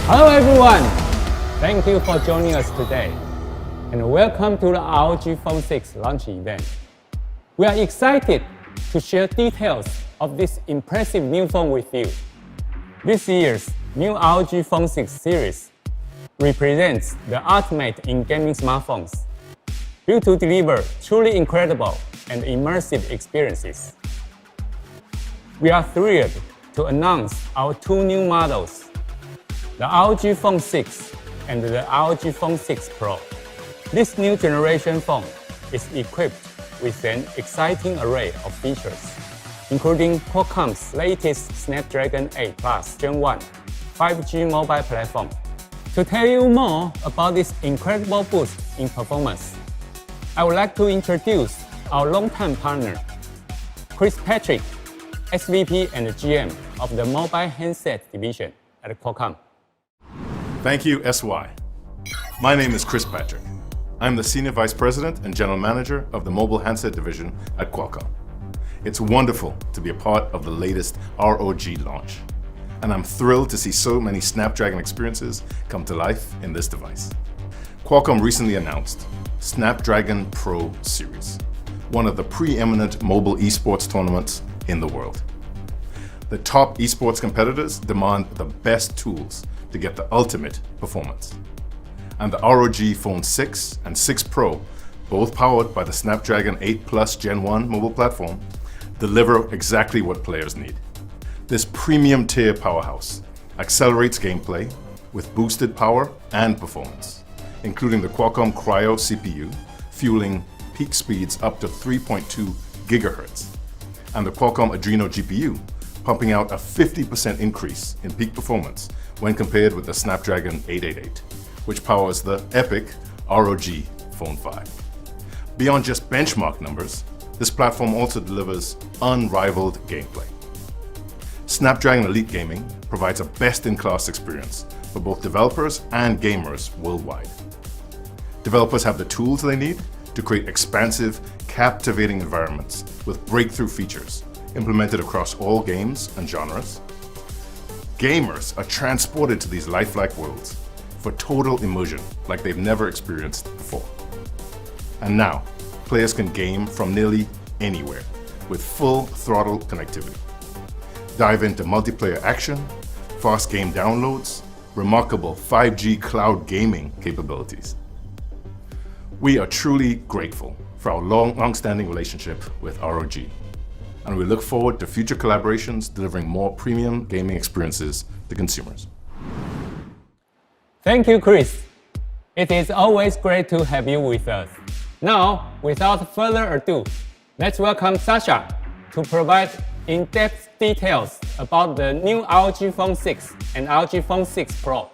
Hello everyone! Thank you for joining us today, and welcome to the ROG Phone 6 launch event. We are excited to share details of this impressive new phone with you. This year's new ROG Phone 6 series represents the ultimate in gaming smartphones, built to deliver truly incredible and immersive experiences. We are thrilled to announce our two new models, the ROG Phone 6 and the ROG Phone 6 Pro. This new generation phone is equipped with an exciting array of features, including Qualcomm's latest Snapdragon 8 Plus Gen 1 5G mobile platform. To tell you more about this incredible boost in performance, I would like to introduce our longtime partner, Chris Patrick, SVP and GM of the Mobile Handset Division at Qualcomm. Thank you, SY. My name is Chris Patrick. I'm the Senior Vice President and General Manager of the Mobile Handset Division at Qualcomm. It's wonderful to be a part of the latest ROG launch, and I'm thrilled to see so many Snapdragon experiences come to life in this device. Qualcomm recently announced Snapdragon Pro Series, one of the preeminent mobile esports tournaments in the world. The top esports competitors demand the best tools to get the ultimate performance. And the ROG Phone 6 and 6 Pro, both powered by the Snapdragon 8 Plus Gen 1 mobile platform, deliver exactly what players need. This premium tier powerhouse accelerates gameplay with boosted power and performance, including the Qualcomm Cryo CPU, fueling peak speeds up to 3.2 GHz, and the Qualcomm Adreno GPU, pumping out a 50% increase in peak performance when compared with the Snapdragon 888, which powers the epic ROG Phone 5. Beyond just benchmark numbers, this platform also delivers unrivaled gameplay. Snapdragon Elite Gaming provides a best-in-class experience for both developers and gamers worldwide. Developers have the tools they need to create expansive, captivating environments with breakthrough features implemented across all games and genres. Gamers are transported to these lifelike worlds for total immersion like they've never experienced before. And now, players can game from nearly anywhere with full throttle connectivity. Dive into multiplayer action, fast game downloads, remarkable 5G cloud gaming capabilities. We are truly grateful for our long-standing relationship with ROG, and we look forward to future collaborations delivering more premium gaming experiences to consumers. Thank you, Chris. It is always great to have you with us. Now, without further ado, let's welcome Sasha to provide in-depth details about the new ROG Phone 6 and ROG Phone 6 Pro.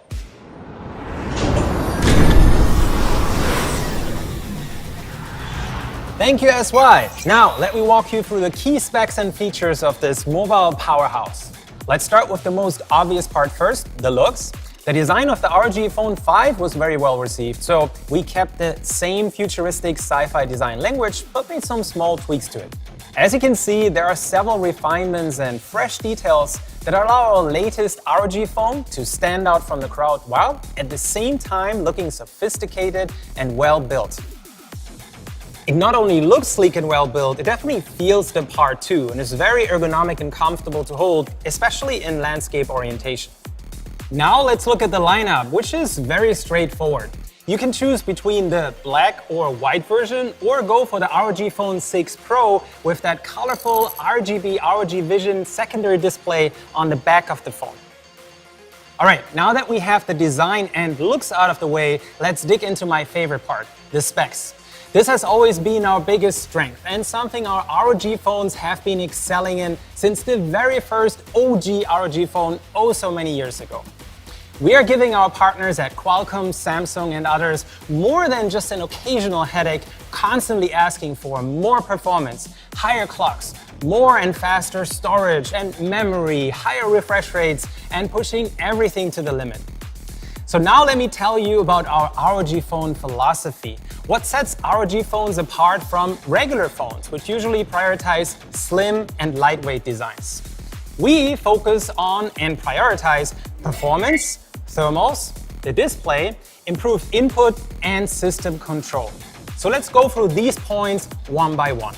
Thank you, SY. Now, let me walk you through the key specs and features of this mobile powerhouse. Let's start with the most obvious part first, the looks. The design of the ROG Phone 5 was very well received, so we kept the same futuristic sci-fi design language, but made some small tweaks to it. As you can see, there are several refinements and fresh details that allow our latest ROG phone to stand out from the crowd while at the same time looking sophisticated and well built. It not only looks sleek and well built, it definitely feels the part too, and is very ergonomic and comfortable to hold, especially in landscape orientation. Now let's look at the lineup, which is very straightforward. You can choose between the black or white version, or go for the ROG Phone 6 Pro with that colorful RGB ROG Vision secondary display on the back of the phone. Alright, now that we have the design and looks out of the way, let's dig into my favorite part, the specs. This has always been our biggest strength and something our ROG phones have been excelling in since the very first OG ROG phone oh so many years ago. We are giving our partners at Qualcomm, Samsung, and others more than just an occasional headache, constantly asking for more performance, higher clocks, more and faster storage and memory, higher refresh rates, and pushing everything to the limit. So now let me tell you about our ROG Phone Philosophy. What sets ROG phones apart from regular phones, which usually prioritize slim and lightweight designs. We focus on and prioritize performance, thermals, the display, improved input, and system control. So let's go through these points one by one.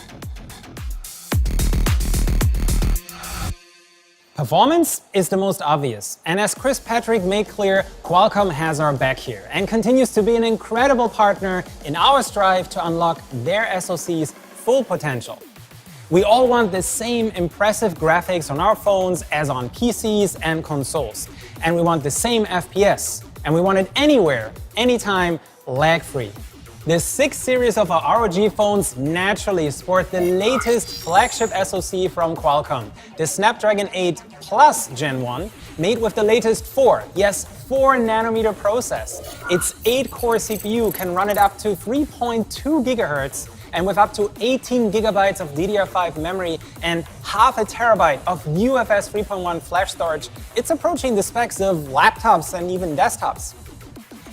Performance is the most obvious, and as Chris Patrick made clear, Qualcomm has our back here and continues to be an incredible partner in our strive to unlock their SoC's full potential. We all want the same impressive graphics on our phones as on PCs and consoles, and we want the same FPS, and we want it anywhere, anytime, lag-free. The 6th series of our ROG phones naturally sport the latest flagship SoC from Qualcomm, the Snapdragon 8 Plus Gen 1, made with the latest 4 nanometer process. Its 8-core CPU can run it up to 3.2 GHz, and with up to 18 GB of DDR5 memory and half a terabyte of UFS 3.1 flash storage, it's approaching the specs of laptops and even desktops.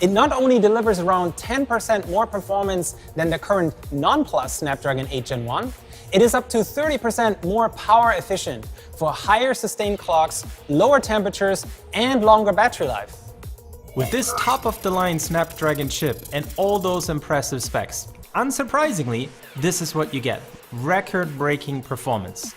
It not only delivers around 10% more performance than the current non-Plus Snapdragon 8 Gen 1, it is up to 30% more power efficient for higher sustained clocks, lower temperatures, and longer battery life. With this top-of-the-line Snapdragon chip and all those impressive specs, unsurprisingly, this is what you get: record-breaking performance.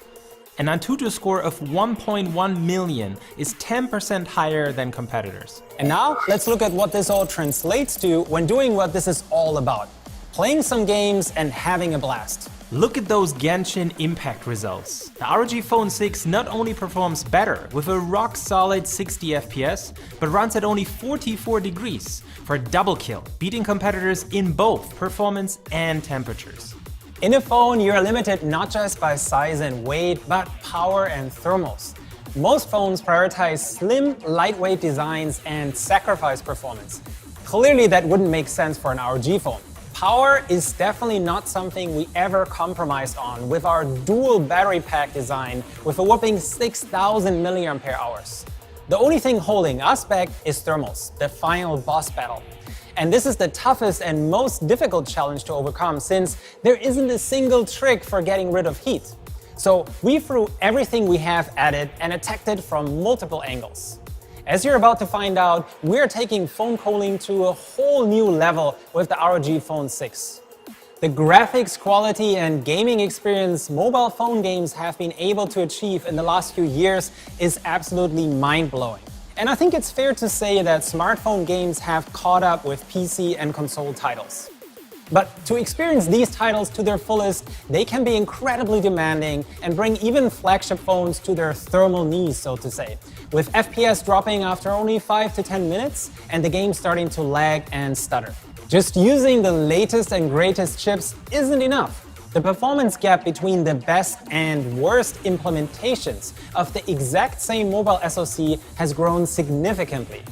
An Antutu score of 1.1 million is 10% higher than competitors. And now, let's look at what this all translates to when doing what this is all about: playing some games and having a blast. Look at those Genshin Impact results. The ROG Phone 6 not only performs better with a rock-solid 60 FPS, but runs at only 44 degrees for a double kill, beating competitors in both performance and temperatures. In a phone, you're limited not just by size and weight, but power and thermals. Most phones prioritize slim, lightweight designs and sacrifice performance. Clearly, that wouldn't make sense for an ROG phone. Power is definitely not something we ever compromised on with our dual battery pack design with a whopping 6,000 mAh. The only thing holding us back is thermals, the final boss battle. And this is the toughest and most difficult challenge to overcome, since there isn't a single trick for getting rid of heat. So we threw everything we have at it and attacked it from multiple angles. As you're about to find out, we're taking phone cooling to a whole new level with the ROG Phone 6. The graphics quality and gaming experience mobile phone games have been able to achieve in the last few years is absolutely mind-blowing. And I think it's fair to say that smartphone games have caught up with PC and console titles. But to experience these titles to their fullest, they can be incredibly demanding and bring even flagship phones to their thermal knees, so to say, with FPS dropping after only 5 to 10 minutes and the game starting to lag and stutter. Just using the latest and greatest chips isn't enough. The performance gap between the best and worst implementations of the exact same mobile SoC has grown significantly.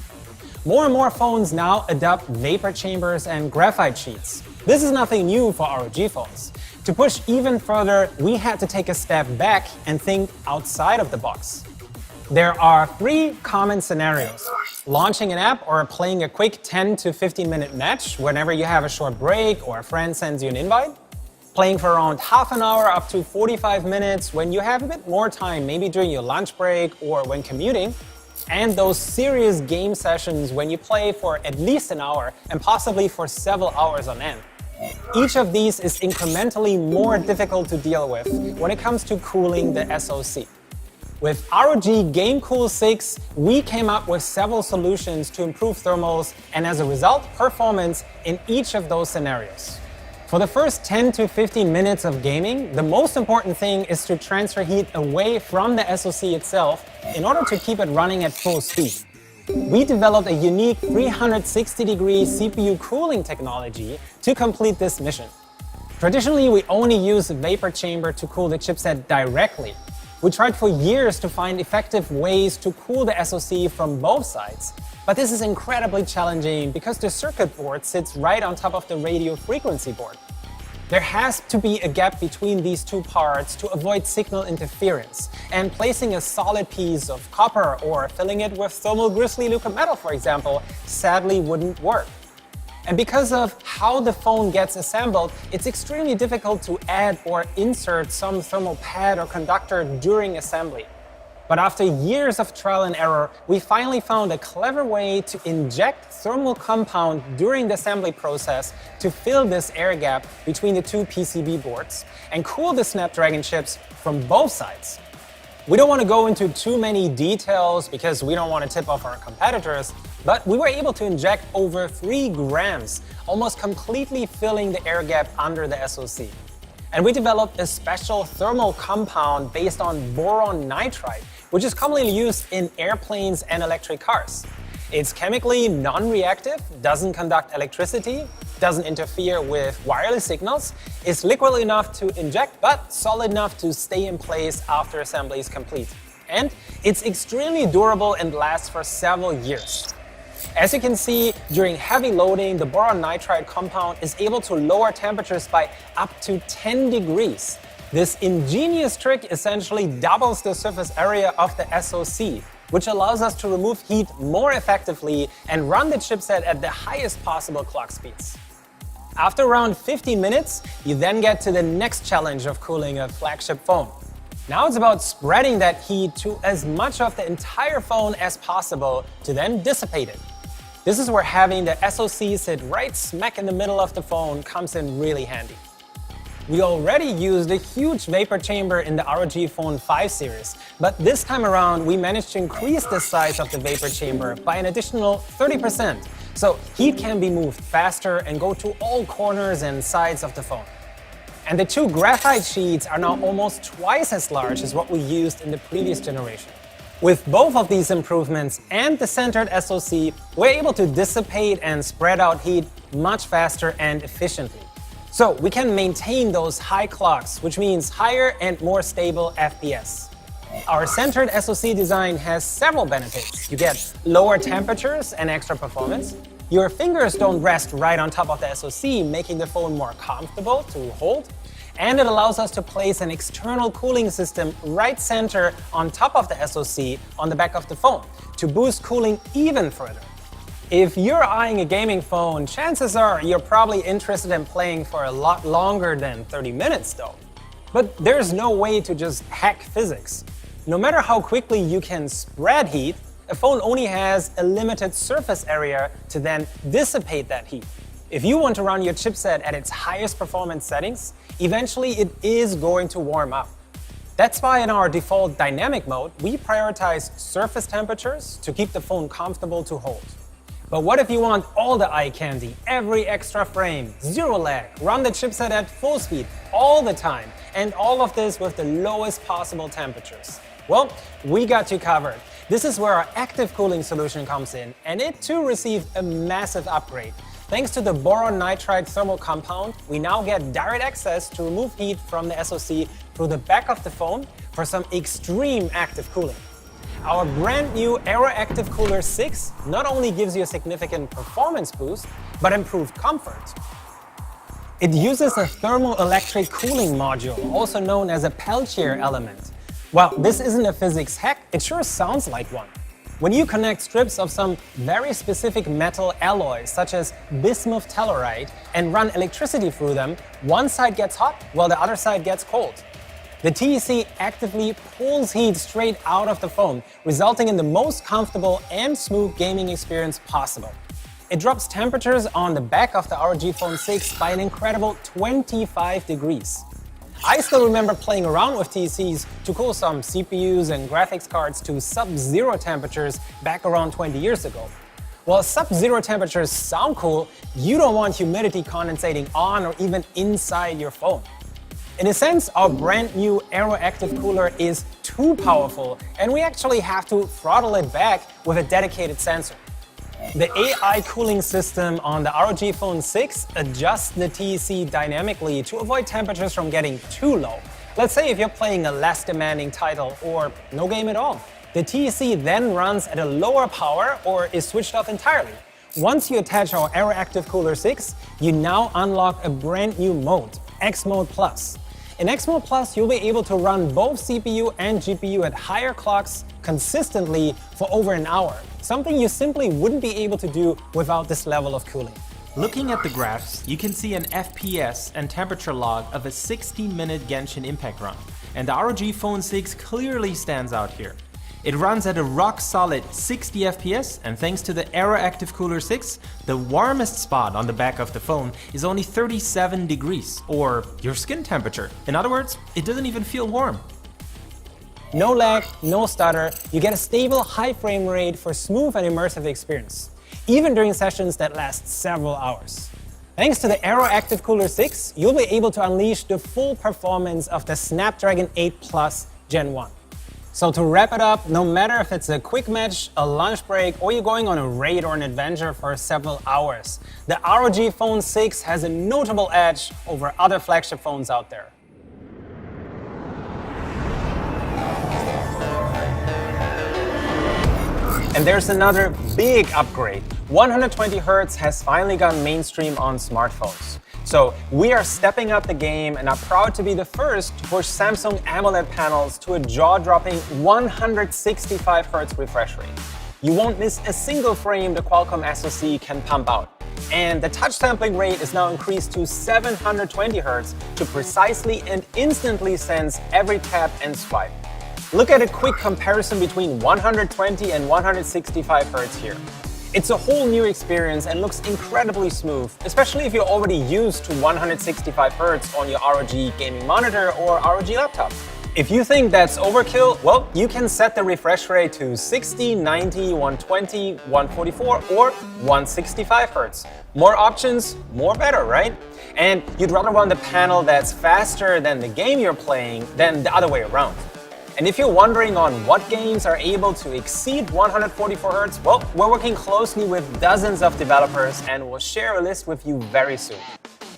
More and more phones now adopt vapor chambers and graphite sheets. This is nothing new for ROG phones. To push even further, we had to take a step back and think outside of the box. There are 3 common scenarios: launching an app or playing a quick 10 to 15-minute match whenever you have a short break or a friend sends you an invite, playing for around half an hour up to 45 minutes when you have a bit more time, maybe during your lunch break or when commuting, and those serious game sessions when you play for at least an hour and possibly for several hours on end. Each of these is incrementally more difficult to deal with when it comes to cooling the SoC. With ROG GameCool 6, we came up with several solutions to improve thermals and, as a result, performance in each of those scenarios. For the first 10 to 15 minutes of gaming, the most important thing is to transfer heat away from the SoC itself in order to keep it running at full speed. We developed a unique 360-degree CPU cooling technology to complete this mission. Traditionally, we only use a vapor chamber to cool the chipset directly. We tried for years to find effective ways to cool the SoC from both sides. But this is incredibly challenging because the circuit board sits right on top of the radio frequency board. There has to be a gap between these two parts to avoid signal interference, and placing a solid piece of copper or filling it with thermal grizzly liquid metal, for example, sadly wouldn't work. And because of how the phone gets assembled, it's extremely difficult to add or insert some thermal pad or conductor during assembly. But after years of trial and error, we finally found a clever way to inject thermal compound during the assembly process to fill this air gap between the two PCB boards and cool the Snapdragon chips from both sides. We don't want to go into too many details because we don't want to tip off our competitors, but we were able to inject over 3 grams, almost completely filling the air gap under the SoC. And we developed a special thermal compound based on boron nitride, which is commonly used in airplanes and electric cars. It's chemically non-reactive, doesn't conduct electricity, doesn't interfere with wireless signals, is liquid enough to inject, but solid enough to stay in place after assembly is complete. And it's extremely durable and lasts for several years. As you can see, during heavy loading, the boron nitride compound is able to lower temperatures by up to 10 degrees. This ingenious trick essentially doubles the surface area of the SoC, which allows us to remove heat more effectively and run the chipset at the highest possible clock speeds. After around 15 minutes, you then get to the next challenge of cooling a flagship phone. Now it's about spreading that heat to as much of the entire phone as possible to then dissipate it. This is where having the SoC sit right smack in the middle of the phone comes in really handy. We already used a huge vapor chamber in the ROG Phone 5 series, but this time around we managed to increase the size of the vapor chamber by an additional 30%, so heat can be moved faster and go to all corners and sides of the phone. And the 2 graphite sheets are now almost twice as large as what we used in the previous generation. With both of these improvements and the centered SoC, we're able to dissipate and spread out heat much faster and efficiently. So we can maintain those high clocks, which means higher and more stable FPS. Our centered SoC design has several benefits. You get lower temperatures and extra performance. Your fingers don't rest right on top of the SoC, making the phone more comfortable to hold. And it allows us to place an external cooling system right center on top of the SoC on the back of the phone to boost cooling even further. If you're eyeing a gaming phone, chances are you're probably interested in playing for a lot longer than 30 minutes though. But there's no way to just hack physics. No matter how quickly you can spread heat, a phone only has a limited surface area to then dissipate that heat. If you want to run your chipset at its highest performance settings, eventually it is going to warm up. That's why in our default dynamic mode, we prioritize surface temperatures to keep the phone comfortable to hold. But what if you want all the eye candy, every extra frame, zero lag, run the chipset at full speed all the time, and all of this with the lowest possible temperatures? Well, we got you covered. This is where our active cooling solution comes in, and it too received a massive upgrade. Thanks to the boron nitride thermal compound, we now get direct access to remove heat from the SoC through the back of the phone for some extreme active cooling. Our brand new Aeroactive Cooler 6 not only gives you a significant performance boost, but improved comfort. It uses a thermoelectric cooling module, also known as a Peltier element. While this isn't a physics hack, it sure sounds like one. When you connect strips of some very specific metal alloys, such as bismuth telluride, and run electricity through them, one side gets hot while the other side gets cold. The TEC actively pulls heat straight out of the phone, resulting in the most comfortable and smooth gaming experience possible. It drops temperatures on the back of the ROG Phone 6 by an incredible 25 degrees. I still remember playing around with TECs to cool some CPUs and graphics cards to sub-zero temperatures back around 20 years ago. While sub-zero temperatures sound cool, you don't want humidity condensating on or even inside your phone. In a sense, our brand new Aeroactive Cooler is too powerful, and we actually have to throttle it back with a dedicated sensor. The AI cooling system on the ROG Phone 6 adjusts the TEC dynamically to avoid temperatures from getting too low. Let's say if you're playing a less demanding title or no game at all. The TEC then runs at a lower power or is switched off entirely. Once you attach our Aeroactive Cooler 6, you now unlock a brand new mode, X Mode Plus. In X Mode Plus, you'll be able to run both CPU and GPU at higher clocks consistently for over an hour, something you simply wouldn't be able to do without this level of cooling. Looking at the graphs, you can see an FPS and temperature log of a 16-minute Genshin Impact run, and the ROG Phone 6 clearly stands out here. It runs at a rock-solid 60 FPS, and thanks to the Aeroactive Cooler 6, the warmest spot on the back of the phone is only 37 degrees, or your skin temperature. In other words, it doesn't even feel warm. No lag, no stutter, you get a stable high frame rate for smooth and immersive experience, even during sessions that last several hours. Thanks to the Aeroactive Cooler 6, you'll be able to unleash the full performance of the Snapdragon 8 Plus Gen 1. So to wrap it up, no matter if it's a quick match, a lunch break, or you're going on a raid or an adventure for several hours, the ROG Phone 6 has a notable edge over other flagship phones out there. And there's another big upgrade. 120Hz has finally gone mainstream on smartphones. So we are stepping up the game and are proud to be the first to push Samsung AMOLED panels to a jaw-dropping 165Hz refresh rate. You won't miss a single frame the Qualcomm SoC can pump out. And the touch sampling rate is now increased to 720Hz to precisely and instantly sense every tap and swipe. Look at a quick comparison between 120 and 165Hz here. It's a whole new experience and looks incredibly smooth, especially if you're already used to 165Hz on your ROG gaming monitor or ROG laptop. If you think that's overkill, well, you can set the refresh rate to 60, 90, 120, 144, or 165Hz. More options, more better, right? And you'd rather want the panel that's faster than the game you're playing than the other way around. And if you're wondering on what games are able to exceed 144Hz, well, we're working closely with dozens of developers and we'll share a list with you very soon.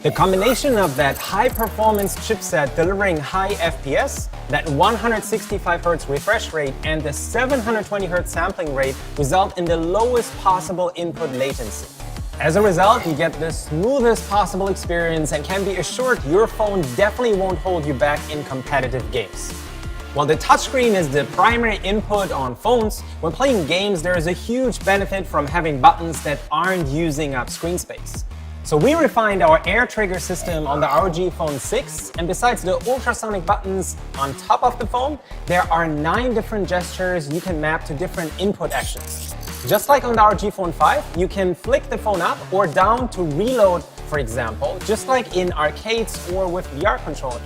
The combination of that high-performance chipset delivering high FPS, that 165Hz refresh rate, and the 720Hz sampling rate result in the lowest possible input latency. As a result, you get the smoothest possible experience and can be assured your phone definitely won't hold you back in competitive games. While the touchscreen is the primary input on phones, when playing games there is a huge benefit from having buttons that aren't using up screen space. So we refined our air trigger system on the ROG Phone 6, and besides the ultrasonic buttons on top of the phone, there are 9 different gestures you can map to different input actions. Just like on the ROG Phone 5, you can flick the phone up or down to reload, for example, just like in arcades or with VR controllers.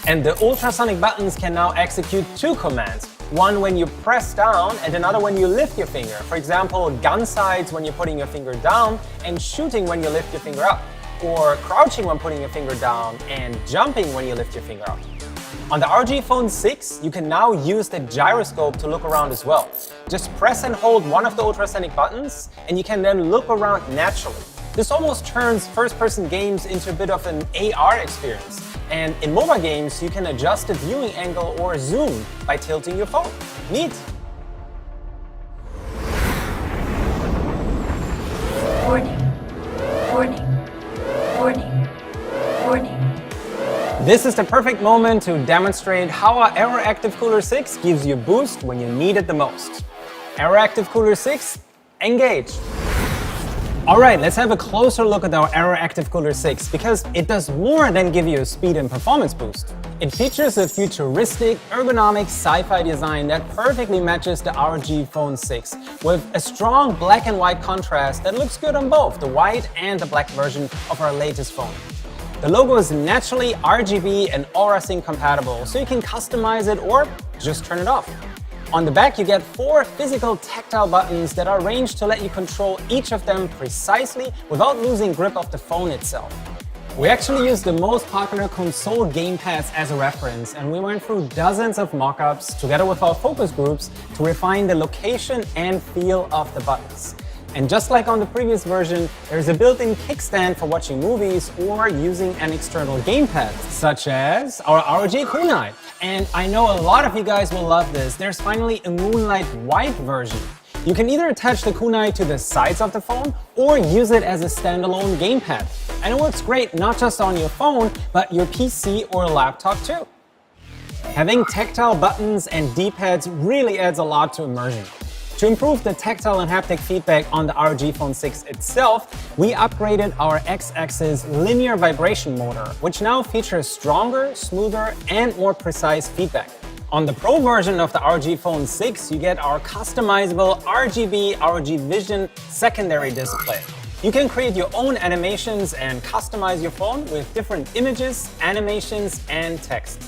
And the ultrasonic buttons can now execute 2 commands, one when you press down and another when you lift your finger. For example, gun sights when you're putting your finger down and shooting when you lift your finger up, or crouching when putting your finger down and jumping when you lift your finger up. On the ROG Phone 6, you can now use the gyroscope to look around as well. Just press and hold one of the ultrasonic buttons and you can then look around naturally. This almost turns first-person games into a bit of an AR experience. And in mobile games, you can adjust the viewing angle or zoom by tilting your phone. Neat! Warning, warning, warning, warning. This is the perfect moment to demonstrate how our Aeroactive Cooler 6 gives you a boost when you need it the most. Aeroactive Cooler 6, engage! Alright, let's have a closer look at our Aeroactive Cooler 6 because it does more than give you a speed and performance boost. It features a futuristic, ergonomic sci-fi design that perfectly matches the ROG Phone 6 with a strong black and white contrast that looks good on both the white and the black version of our latest phone. The logo is naturally RGB and Aura Sync compatible, so you can customize it or just turn it off. On the back, you get 4 physical tactile buttons that are arranged to let you control each of them precisely without losing grip of the phone itself. We actually used the most popular console gamepads as a reference, and we went through dozens of mockups together with our focus groups to refine the location and feel of the buttons. And just like on the previous version, there's a built-in kickstand for watching movies or using an external gamepad, such as our ROG Kunai. And I know a lot of you guys will love this. There's finally a Moonlight White version. You can either attach the Kunai to the sides of the phone or use it as a standalone gamepad. And it works great not just on your phone, but your PC or laptop too. Having tactile buttons and D-pads really adds a lot to immersion. To improve the tactile and haptic feedback on the ROG Phone 6 itself, we upgraded our X-axis linear vibration motor, which now features stronger, smoother, and more precise feedback. On the Pro version of the ROG Phone 6, you get our customizable RGB ROG Vision secondary display. You can create your own animations and customize your phone with different images, animations, and text.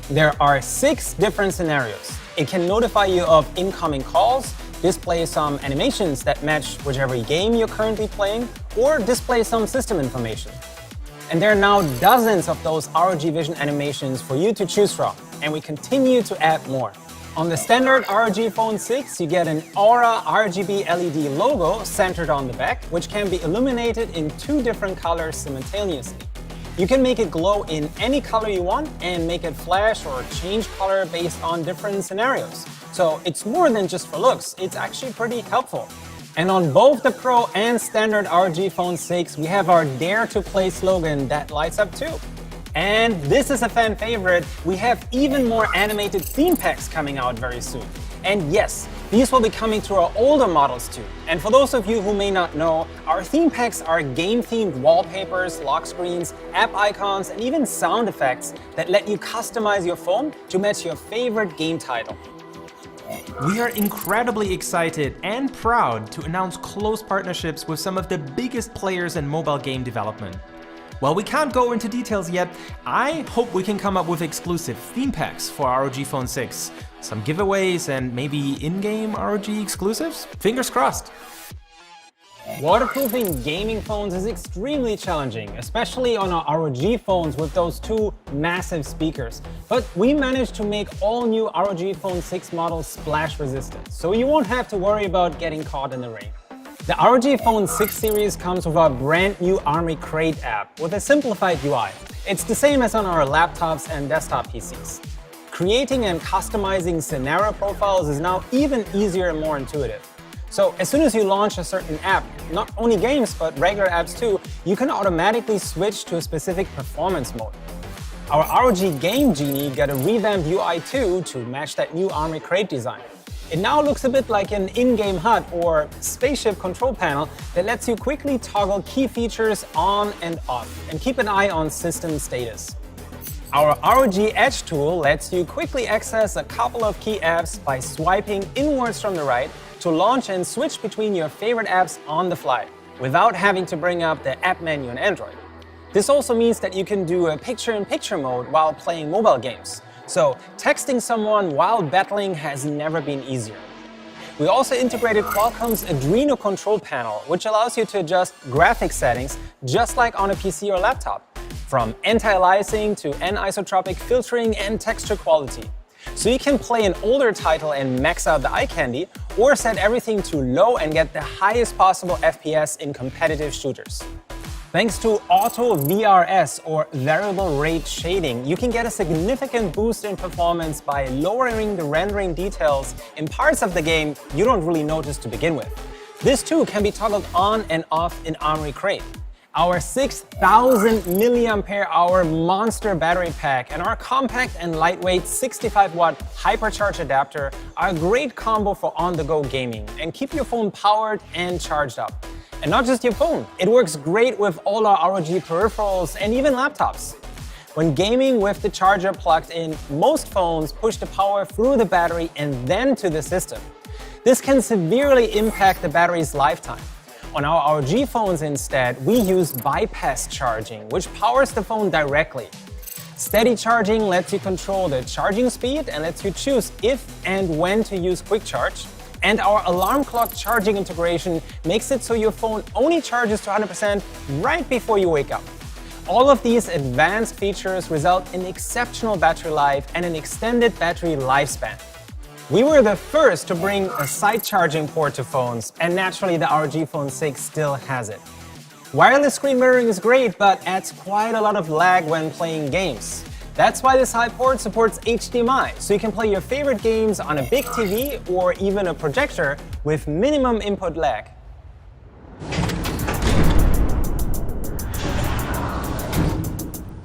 There are 6 different scenarios. It can notify you of incoming calls, display some animations that match whichever game you're currently playing, or display some system information. And there are now dozens of those ROG Vision animations for you to choose from, and we continue to add more. On the standard ROG Phone 6, you get an Aura RGB LED logo centered on the back, which can be illuminated in 2 different colors simultaneously. You can make it glow in any color you want and make it flash or change color based on different scenarios. So it's more than just for looks, it's actually pretty helpful. And on both the Pro and standard ROG Phone 6, we have our Dare to Play slogan that lights up too. And this is a fan favorite, we have even more animated theme packs coming out very soon. And yes, these will be coming to our older models too. And for those of you who may not know, our theme packs are game-themed wallpapers, lock screens, app icons, and even sound effects that let you customize your phone to match your favorite game title. We are incredibly excited and proud to announce close partnerships with some of the biggest players in mobile game development. While we can't go into details yet, I hope we can come up with exclusive theme packs for ROG Phone 6, some giveaways, and maybe in-game ROG exclusives? Fingers crossed! Waterproofing gaming phones is extremely challenging, especially on our ROG phones with those 2 massive speakers. But we managed to make all new ROG Phone 6 models splash resistant, so you won't have to worry about getting caught in the rain. The ROG Phone 6 series comes with our brand new Army Crate app with a simplified UI. It's the same as on our laptops and desktop PCs. Creating and customizing scenario profiles is now even easier and more intuitive. So as soon as you launch a certain app, not only games but regular apps too, you can automatically switch to a specific performance mode. Our ROG Game Genie got a revamped UI too to match that new Army Crate design. It now looks a bit like an in-game HUD or spaceship control panel that lets you quickly toggle key features on and off and keep an eye on system status. Our ROG Edge Tool lets you quickly access a couple of key apps by swiping inwards from the right to launch and switch between your favorite apps on the fly, without having to bring up the app menu in Android. This also means that you can do a picture-in-picture mode while playing mobile games. So texting someone while battling has never been easier. We also integrated Qualcomm's Adreno control panel, which allows you to adjust graphics settings just like on a PC or laptop, from anti-aliasing to anisotropic filtering and texture quality. So you can play an older title and max out the eye candy, or set everything to low and get the highest possible FPS in competitive shooters. Thanks to Auto VRS, or variable rate shading, you can get a significant boost in performance by lowering the rendering details in parts of the game you don't really notice to begin with. This too can be toggled on and off in Army Crate. Our 6,000 mAh monster battery pack and our compact and lightweight 65-watt hypercharge adapter are a great combo for on-the-go gaming and keep your phone powered and charged up. And not just your phone, it works great with all our ROG peripherals and even laptops. When gaming with the charger plugged in, most phones push the power through the battery and then to the system. This can severely impact the battery's lifetime. On our ROG phones instead, we use bypass charging, which powers the phone directly. Steady charging lets you control the charging speed and lets you choose if and when to use quick charge. And our alarm clock charging integration makes it so your phone only charges to 100% right before you wake up. All of these advanced features result in exceptional battery life and an extended battery lifespan. We were the first to bring a side charging port to phones, and naturally the ROG Phone 6 still has it. Wireless screen mirroring is great, but adds quite a lot of lag when playing games. That's why this side port supports HDMI, so you can play your favorite games on a big TV or even a projector with minimum input lag.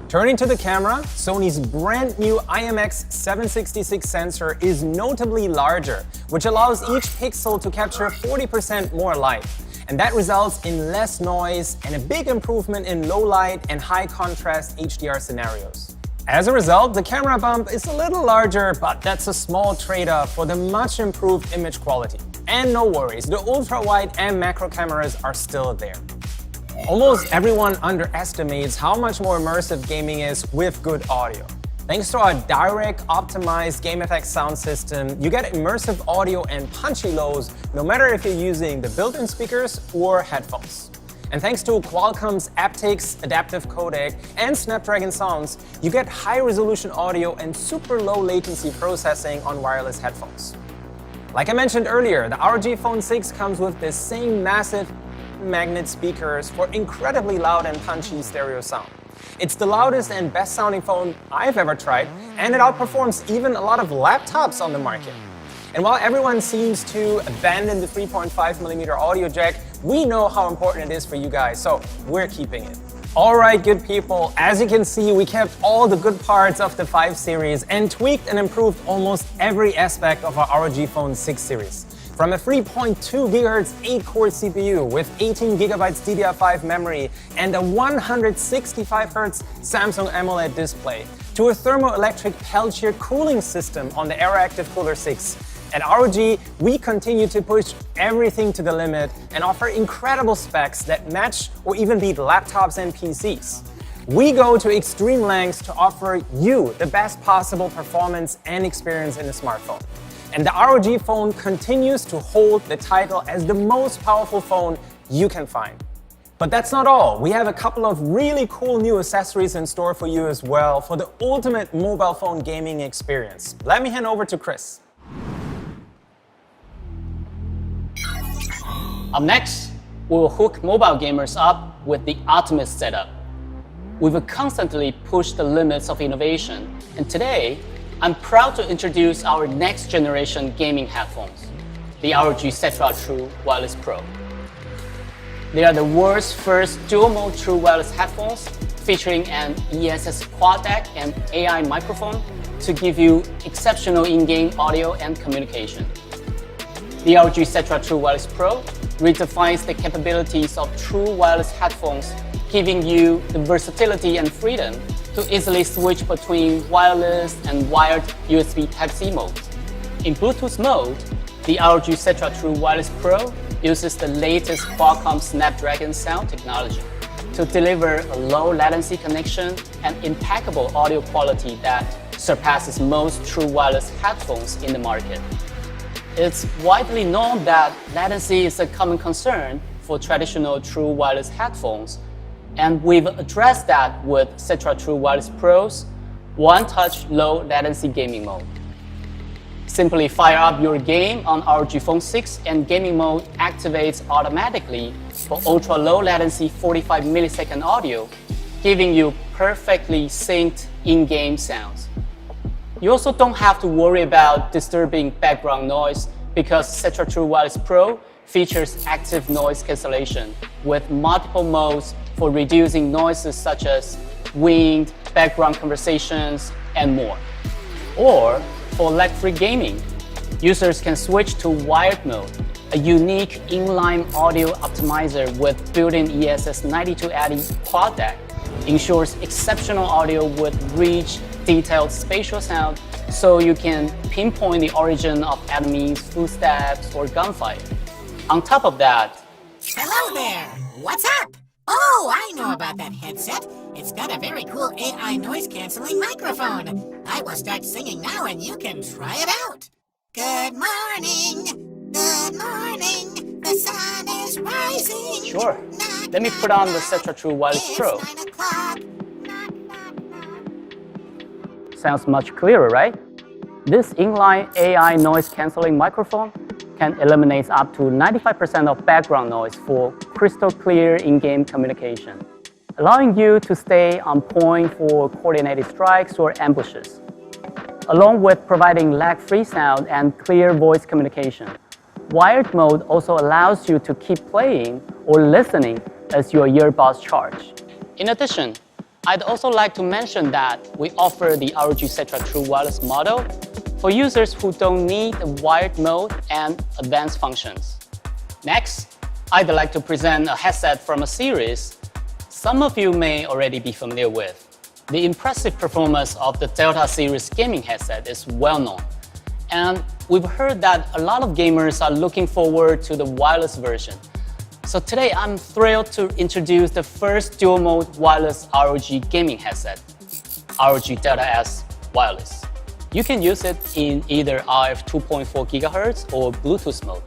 Turning to the camera, Sony's brand new IMX766 sensor is notably larger, which allows each pixel to capture 40% more light. And that results in less noise and a big improvement in low light and high contrast HDR scenarios. As a result, the camera bump is a little larger, but that's a small trade-off for the much improved image quality. And no worries, the ultra-wide and macro cameras are still there. Almost everyone underestimates how much more immersive gaming is with good audio. Thanks to our direct optimized game effects sound system, you get immersive audio and punchy lows no matter if you're using the built-in speakers or headphones. And thanks to Qualcomm's aptX adaptive codec and Snapdragon sounds, you get high-resolution audio and super low latency processing on wireless headphones. Like I mentioned earlier, the ROG Phone 6 comes with the same massive magnet speakers for incredibly loud and punchy stereo sound. It's the loudest and best sounding phone I've ever tried, and it outperforms even a lot of laptops on the market. And while everyone seems to abandon the 3.5mm audio jack, we know how important it is for you guys, so we're keeping it. Alright, good people, as you can see, we kept all the good parts of the 5 series and tweaked and improved almost every aspect of our ROG Phone 6 series. From a 3.2 GHz 8-core CPU with 18 GB DDR5 memory and a 165 Hz Samsung AMOLED display, to a thermoelectric Peltier cooling system on the Aeroactive Cooler 6. At ROG, we continue to push everything to the limit and offer incredible specs that match or even beat laptops and PCs. We go to extreme lengths to offer you the best possible performance and experience in a smartphone. And the ROG phone continues to hold the title as the most powerful phone you can find. But that's not all. We have a couple of really cool new accessories in store for you as well for the ultimate mobile phone gaming experience. Let me hand over to Chris. Up next, we will hook mobile gamers up with the ultimate setup. We've constantly pushed the limits of innovation, and today, I'm proud to introduce our next generation gaming headphones, the ROG Cetra True Wireless Pro. They are the world's first dual-mode true wireless headphones featuring an ESS quad-deck and AI microphone to give you exceptional in-game audio and communication. The ROG Cetra True Wireless Pro redefines the capabilities of true wireless headphones, giving you the versatility and freedom to easily switch between wireless and wired USB Type-C modes. In Bluetooth mode, the ROG Cetra True Wireless Pro uses the latest Qualcomm Snapdragon sound technology to deliver a low latency connection and impeccable audio quality that surpasses most true wireless headphones in the market. It's widely known that latency is a common concern for traditional true wireless headphones, and we've addressed that with Cetra True Wireless Pro's one-touch low latency latency mode. Simply fire up your game on ROG Phone 6 and gaming mode activates automatically for ultra-low latency 45 millisecond audio, giving you perfectly synced in-game sounds. You also don't have to worry about disturbing background noise because Cetra True Wireless Pro features active noise cancellation with multiple modes for reducing noises such as wind, background conversations, and more. Or for lag-free gaming, users can switch to wired mode, a unique inline audio optimizer with built-in ESS 9280 quad deck ensures exceptional audio with rich, detailed spatial sound so you can pinpoint the origin of enemies, footsteps, or gunfire. On top of that, hello there! What's up? Oh, I know about that headset. It's got a very cool AI noise-canceling microphone. I will start singing now and you can try it out. Good morning, good morning, the sun is rising. Sure. Let me put on the Cetra True Wireless Pro. It's 9 o'clock. Sounds much clearer, right? This inline AI noise-canceling microphone can eliminate up to 95% of background noise for crystal clear in-game communication, allowing you to stay on point for coordinated strikes or ambushes. Along with providing lag-free sound and clear voice communication, wired mode also allows you to keep playing or listening as your earbuds charge. In addition, I'd also like to mention that we offer the ROG Cetra True Wireless model for users who don't need the wired mode and advanced functions. Next, I'd like to present a headset from a series some of you may already be familiar with, The impressive performance of the Delta series gaming headset is well known, and we've heard that a lot of gamers are looking forward to the wireless version. So today I'm thrilled to introduce the first dual-mode wireless ROG gaming headset, ROG Delta S Wireless. You can use it in either RF 2.4 GHz or Bluetooth mode,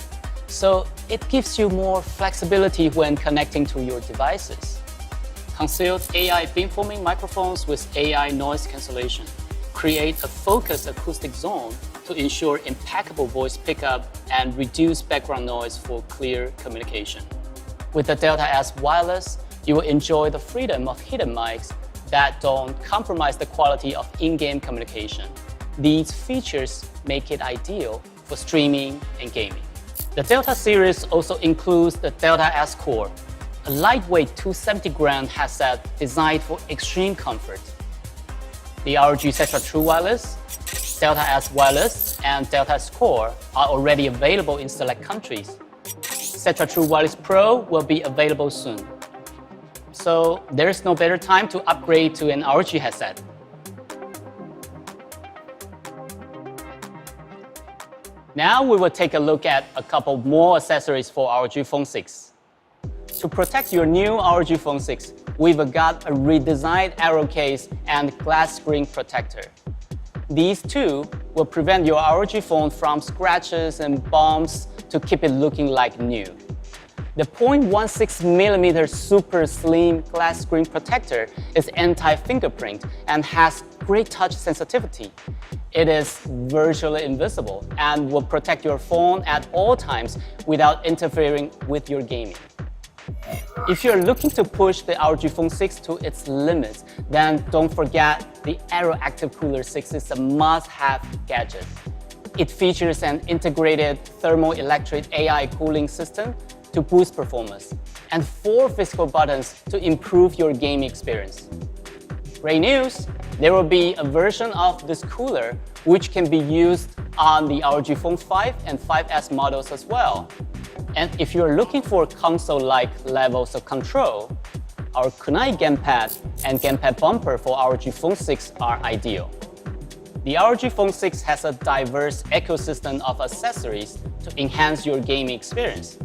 so it gives you more flexibility when connecting to your devices. Concealed AI beamforming microphones with AI noise cancellation create a focused acoustic zone to ensure impeccable voice pickup and reduce background noise for clear communication. With the Delta S Wireless, you will enjoy the freedom of hidden mics that don't compromise the quality of in-game communication. These features make it ideal for streaming and gaming. The Delta series also includes the Delta S Core, a lightweight 270-gram headset designed for extreme comfort. The ROG Cetra True Wireless, Delta S Wireless, and Delta S Core are already available in select countries. Cetra True Wireless Pro will be available soon. So there is no better time to upgrade to an ROG headset. Now we will take a look at a couple more accessories for ROG Phone 6. To protect your new ROG Phone 6, we've got a redesigned Aero case and glass screen protector. These two will prevent your ROG phone from scratches and bumps to keep it looking like new. The 0.16mm super slim glass screen protector is anti-fingerprint and has great touch sensitivity. It is virtually invisible and will protect your phone at all times without interfering with your gaming. If you're looking to push the ROG Phone 6 to its limits, then don't forget the Aeroactive Cooler 6 is a must-have gadget. It features an integrated thermoelectric AI cooling system to boost performance, and 4 physical buttons to improve your gaming experience. Great news! There will be a version of this cooler which can be used on the ROG Phone 5 and 5S models as well. And if you're looking for console-like levels of control, our kunai gamepad and gamepad bumper for ROG Phone 6 are ideal. The ROG Phone 6 has a diverse ecosystem of accessories to enhance your gaming experience.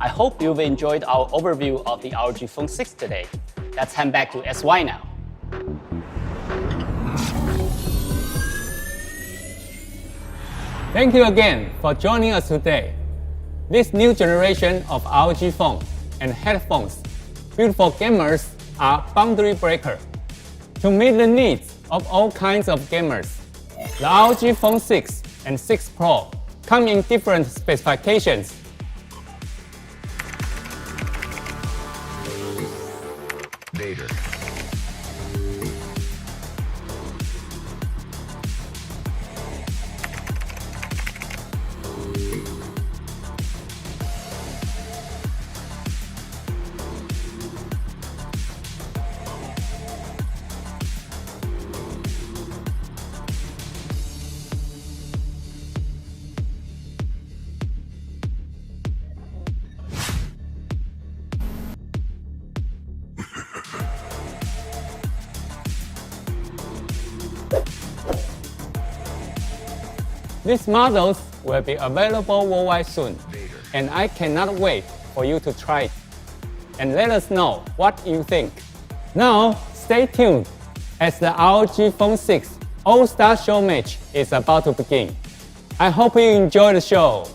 I hope you've enjoyed our overview of the ROG Phone 6 today. Let's hand back to SY now. Thank you again for joining us today. This new generation of ROG phone and headphones built for gamers are boundary breaker. To meet the needs of all kinds of gamers, the ROG Phone 6 and 6 Pro come in different specifications. Vader. These models will be available worldwide soon, and I cannot wait for you to try it. And let us know what you think. Now, stay tuned as the ROG Phone 6 All-Star Show match is about to begin. I hope you enjoy the show.